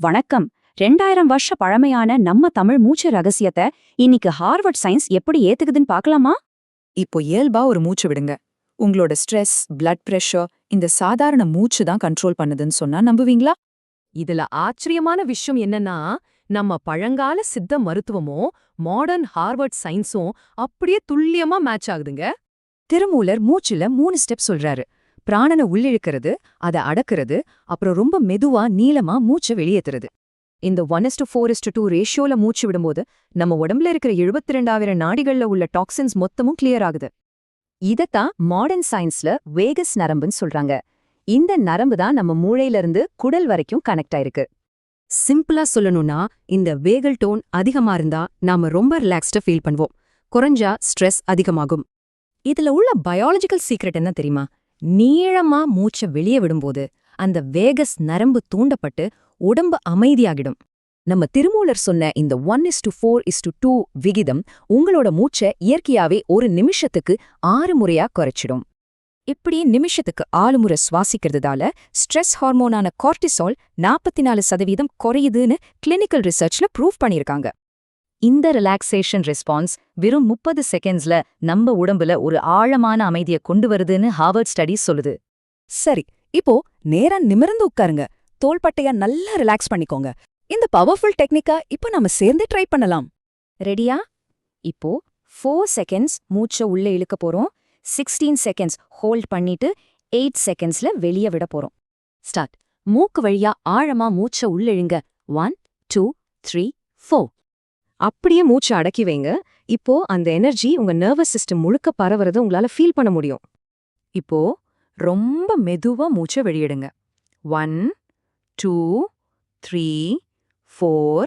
வணக்கம். 2000 வருஷ பழமையான நம்ம தமிழ் மூச்சு ரகசியத்தை இன்னைக்கு ஹார்வர்ட் சயின்ஸ் எப்படி ஏத்துக்குதுன்னு பார்க்கலாமா? இப்போ இயல்பா ஒரு மூச்சு விடுங்க. உங்களோட ஸ்ட்ரெஸ், பிளட் பிரஷர் இந்த சாதாரண மூச்சு தான் கண்ட்ரோல் பண்ணுதுன்னு சொன்னா நம்புவீங்களா? இதுல ஆச்சரியமான விஷயம் என்னன்னா, நம்ம பழங்கால சித்த மருத்துவமும் மாடர்ன் ஹார்வர்ட் சயின்ஸும் அப்படியே துல்லியமா மேட்ச் ஆகுதுங்க. திருமூலர் மூச்சுல 3 ஸ்டெப் சொல்றாரு. பிராணனை உள்ளிழுக்கிறது, அதை அடக்குறது, அப்புறம் ரொம்ப மெதுவா நீளமா மூச்சை வெளியேத்துறது. இந்த 1:4:2 ரேஷியோல மூச்சு விடும்போது நம்ம உடம்புல இருக்கிற 72,000 நாடிகள்ல உள்ள டாக்ஸின்ஸ் மொத்தமும் கிளியர் ஆகுது. இதத்தான் மாடர்ன் சயின்ஸ்ல வேகஸ் நரம்புன்னு சொல்றாங்க. இந்த நரம்பு தான் நம்ம மூளையில இருந்து குடல் வரைக்கும் கனெக்ட் ஆயிருக்கு. சிம்பிளா சொல்லணும்னா, இந்த வேகல் டோன் அதிகமா இருந்தா நாம ரொம்ப ரிலாக்ஸ்டா ஃபீல் பண்ணுவோம். குறைஞ்சா ஸ்ட்ரெஸ் அதிகமாகும். இதுல உள்ள பயாலஜிக்கல் சீக்ரெட் என்ன தெரியுமா? நீளமா மூச்சை வெளியே விடும்போது அந்த வேகஸ் நரம்பு தூண்டப்பட்டு உடம்பு அமைதியாகிடும். நம்ம திருமூலர் சொன்ன இந்த 1:4:2 விகிதம் உங்களோட மூச்சை இயற்கையாவே ஒரு நிமிஷத்துக்கு 6 முறையா குறைச்சிடும். இப்படி நிமிஷத்துக்கு 6 முறை சுவாசிக்கிறதுதால ஸ்ட்ரெஸ் ஹார்மோனான கார்டிசால் 44% குறையுதுன்னு கிளினிக்கல் ரிசர்ச்ல ப்ரூவ் பண்ணியிருக்காங்க. இந்த ரிலாக்ஸேஷன் ரெஸ்பான்ஸ் வெறும் 30 செகண்ட்ஸ்ல நம்ம உடம்புல ஒரு ஆழமான அமைதியை கொண்டு வருதுன்னு ஹார்வர்ட் ஸ்டடீஸ் சொல்லுது. சரி, இப்போ நேரா நிமிர்ந்து உட்காருங்க. தோள்பட்டைய நல்லா ரிலாக்ஸ் பண்ணிக்கோங்க. இந்த பவர்ஃபுல் டெக்னிக்கா இப்போ நாம சேர்ந்து ட்ரை பண்ணலாம். ரெடியா? இப்போ 4 செகண்ட்ஸ் மூச்சை உள்ள இழுக்க போறோம். 16 செகண்ட்ஸ் ஹோல்ட் பண்ணிட்டு 8 செகண்ட்ஸ்ல வெளிய விட போறோம். ஸ்டார்ட். மூக்கு வழியா ஆழமா மூச்சை உள்ள இழுங்க. 1 2 3 4. அப்படியே மூச்சை அடக்கி வைங்க. இப்போ அந்த எனர்ஜி உங்க நர்வஸ் சிஸ்டம் முழுக்க பரவறத உங்களால ஃபீல் பண்ண முடியும். இப்போ ரொம்ப மெதுவா மூச்சை வெளியிடுங்க. 1 2 3 4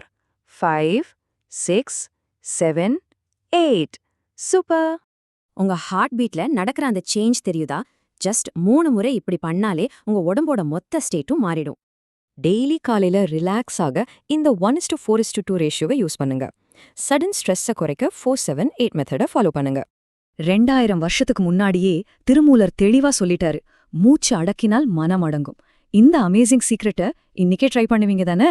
5 6 7 8. சூப்பர்! உங்க ஹார்ட் பீட்ல நடக்கிற அந்த சேஞ்ச் தெரியுதா? ஜஸ்ட் 3 முறை இப்படி பண்ணாலே உங்க உடம்போட மொத்த ஸ்டேட்டும் மாறிடும். டெய்லி காலையில ரிலாக்ஸ் ஆக இந்த 1:4:2 ரேஷியோவை யூஸ் பண்ணுங்க. சடன் ஸ்ட்ரெஸ்ஸை குறைக்க 4-7-8 மெத்தடை ஃபாலோ பண்ணுங்க. 2000 வருஷத்துக்கு முன்னாடியே திருமூலர் தெளிவா சொல்லிட்டாரு, மூச்சு அடக்கினால் மனம் அடங்கும். இந்த அமேசிங் சீக்ரெட்டை இன்னிக்கே ட்ரை பண்ணுவீங்க தானே?